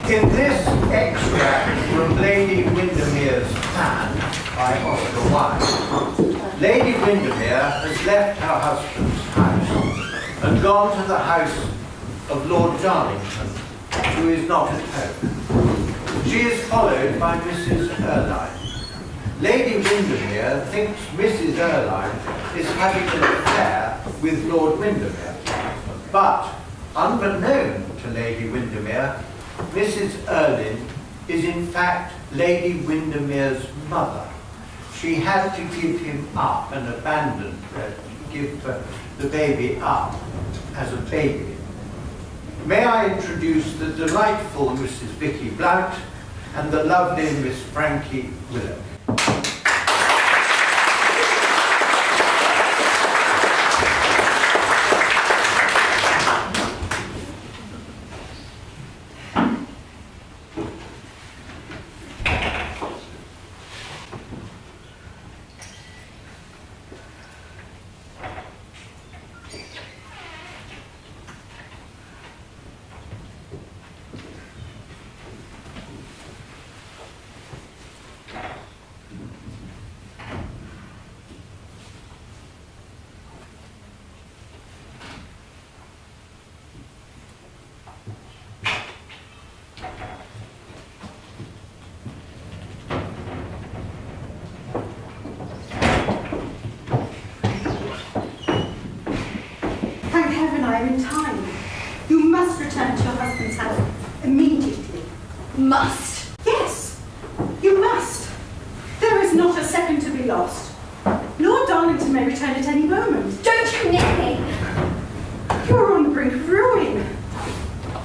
In this extract from Lady Windermere's Plan by Oscar Wilde, Lady Windermere has left her husband's house and gone to the house of Lord Darlington, who is not at home. She is followed by Mrs. Erline. Lady Windermere thinks Mrs. Erline is having an affair with Lord Windermere, but unbeknown to Lady Windermere, Mrs. Erline is in fact Lady Windermere's mother. She had to give him up and abandon, give the baby up as a baby. May I introduce the delightful Mrs. Vicky Blount and the lovely Miss Frankie Whillock. In time. You must return to your husband's house immediately. Must? Yes, you must. There is not a second to be lost. Lord Darlington may return at any moment. Don't commit me! You are on the brink of ruin.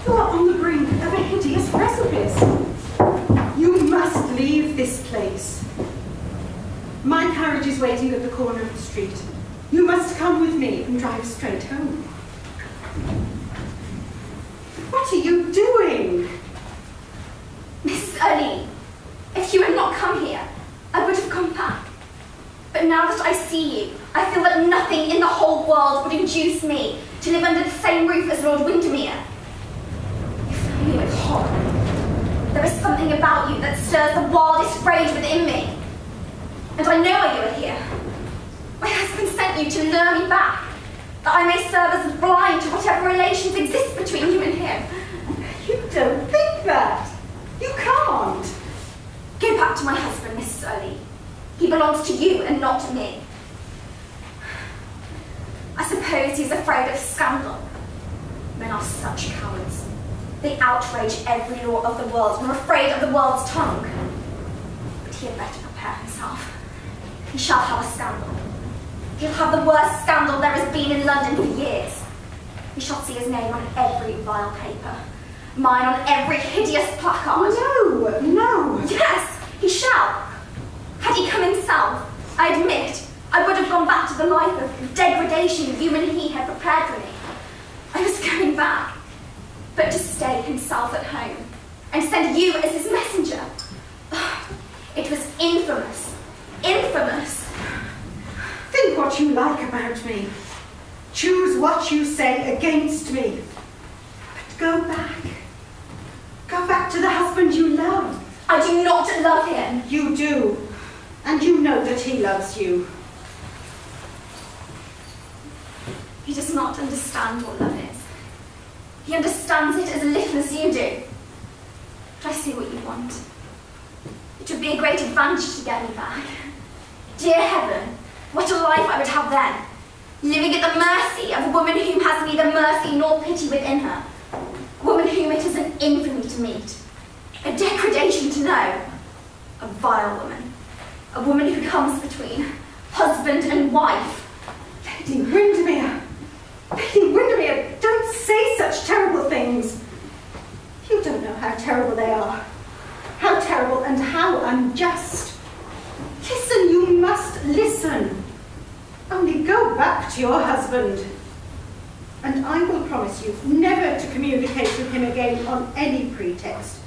You are on the brink of a hideous precipice. You must leave this place. My carriage is waiting at the corner of the street. You must come with me and drive straight home. What are you doing? Miss Erline, if you had not come here, I would have come back. But now that I see you, I feel that nothing in the whole world would induce me to live under the same roof as Lord Windermere. You fill me with horror. There is something about you that stirs the wildest rage within me. And I know why you are here. My husband sent you to lure me back, that I may serve as blind to whatever relations exist between you and him. You don't think that. You can't. Go back to my husband, Mrs. Erline. He belongs to you and not to me. I suppose he's afraid of scandal. Men are such cowards. They outrage every law of the world and are afraid of the world's tongue. But he had better prepare himself. He shall have a scandal. He'll have the worst scandal there has been in London for years. He shall see his name on every vile paper. Mine on every hideous placard. No, no. Yes, he shall. Had he come himself, I admit, I would have gone back to the life of degradation you and he had prepared for me. I was going back, but to stay himself at home and send you as his messenger. It was infamous, infamous. Think what you like about me. Choose what you say against me. But go back. Go back to the husband you love. I do not love him. You do. And you know that he loves you. He does not understand what love is. He understands it as little as you do. But I see what you want. It would be a great advantage to get me back. Dear heaven, what a life I would have then, living at the mercy of a woman whom has neither mercy nor pity within her, a woman whom it is an infamy to meet, a degradation to know, a vile woman, a woman who comes between husband and wife. Lady Windermere! Lady Windermere, don't say such terrible things. You don't know how terrible they are. How terrible and how unjust. Listen, you must listen. Only go back to your husband. And I will promise you never to communicate with him again on any pretext.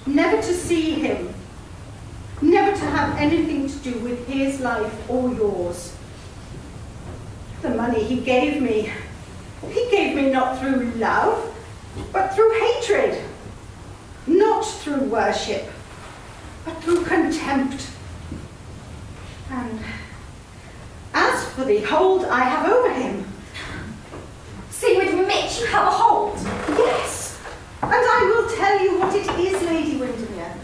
Never to see him. Never to have anything to do with his life or yours. The money he gave me not through love, but through hatred. through worship, but through contempt. And as for the hold I have over him... So you admit you have a hold? Yes, and I will tell you what it is, Lady Windermere.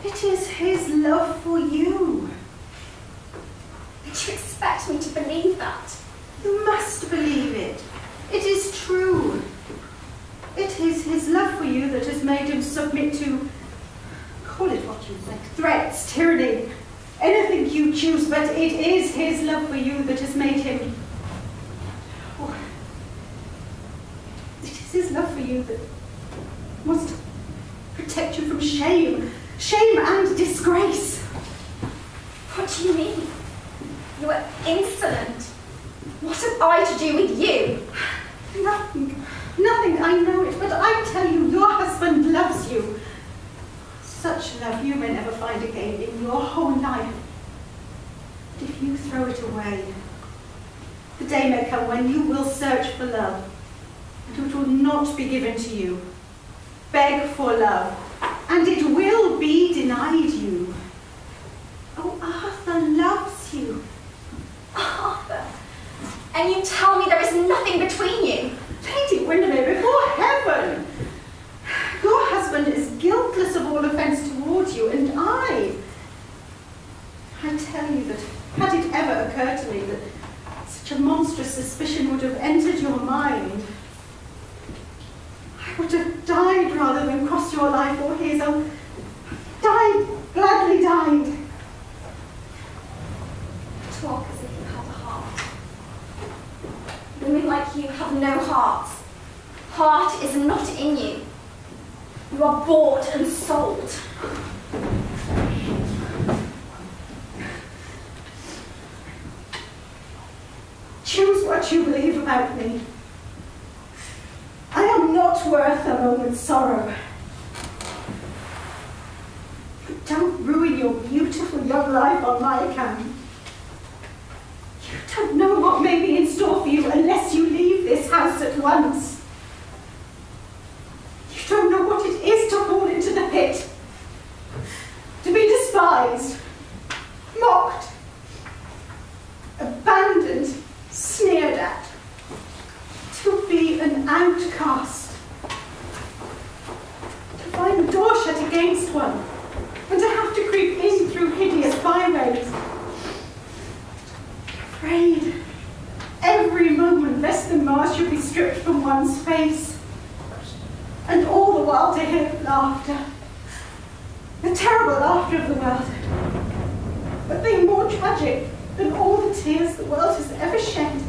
It is his love for you. Did you expect me to believe that? You must believe it. It is true. It is his love for you that has made him submit to, call it what you like, threats, tyranny, anything you choose, but it is his love for you that has made him... Oh, it is his love for you that wants to protect you from shame and disgrace. What do you mean? You are insolent. What have I to do with you? Nothing, I know it, but I tell you, your husband loves you. Such love you may never find again in your whole life. But if you throw it away, the day may come when you will search for love, and it will not be given to you. Beg for love, and it will be denied you. Oh, Arthur loves you. Arthur? And you tell me there is nothing between you? Lady Windermere, before heaven! Your husband is guiltless of all offence towards you, and I tell you that had it ever occurred to me that such a monstrous suspicion would have entered your mind, I would have died rather than cross your life or his. Oh, died, gladly died. Talk as if you had a heart. Women like you have no hearts. Heart is not in you. You are bought and sold. Choose what you believe about me. I am not worth a moment's sorrow. But don't ruin your beautiful young life on my account. You don't know what may be in store for you unless you leave this house at once. You don't know what it is to fall into the pit, to be despised, mocked, abandoned, sneered at, to be an outcast, to find the door shut against one, and to have to creep in through hideous byways, afraid every moment lest the mask should be stripped from one's face, and all the while to hear laughter, the terrible laughter of the world, a thing more tragic than all the tears the world has ever shed.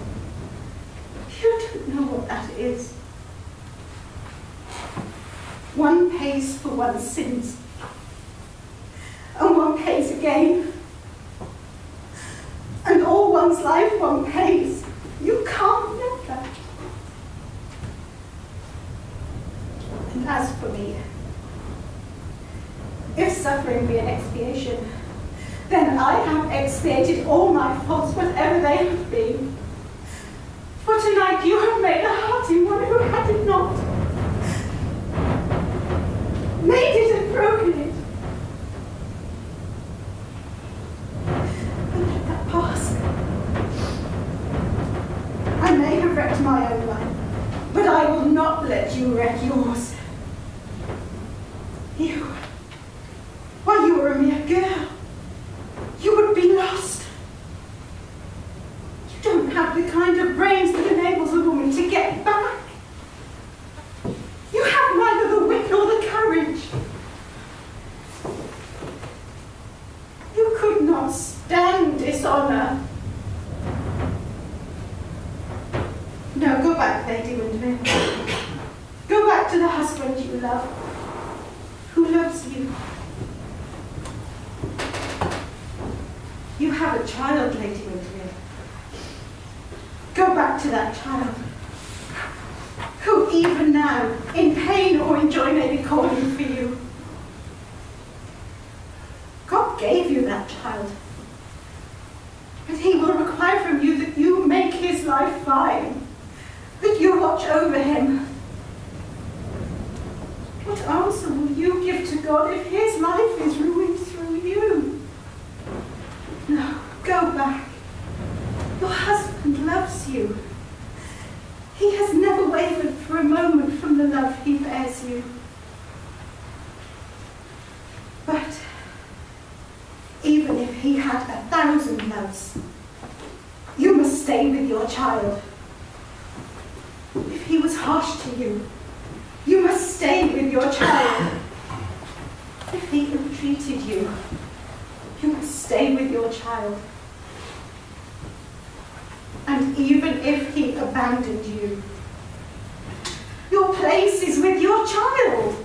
You don't know what that is. One pays for one's sins, and one pays again. And all one's life one pays. You can't get that. And as for me, if suffering be an expiation, then I have expiated all my faults, whatever they have been. For tonight you have made a heart in one who had it not. Made it and broken it. And let that pass. I may have wrecked my own life, but I will not let you wreck yours. You, while you were a mere girl, you would be lost. You don't have the kind of brains that enables a woman to get back. You have neither the wit nor the courage. You could not stand dishonor. No, go back, Lady Windermere. Go back to the husband you love, who loves you. You have a child, Lady Windermere. Go back to that child, who even now, in pain or in joy, may be calling for you. God gave you that child, but he will require from you that you make his life fine, that you watch over him. What answer answer will you give to God if his life is ruined through you? No, go back. Your husband loves you. He has never wavered for a moment from the love he bears you. But even if he had 1,000 loves, you must stay with your child. If he was harsh to you, you must stay with your child. If he ill-treated you, you must stay with your child. And even if he abandoned you, your place is with your child.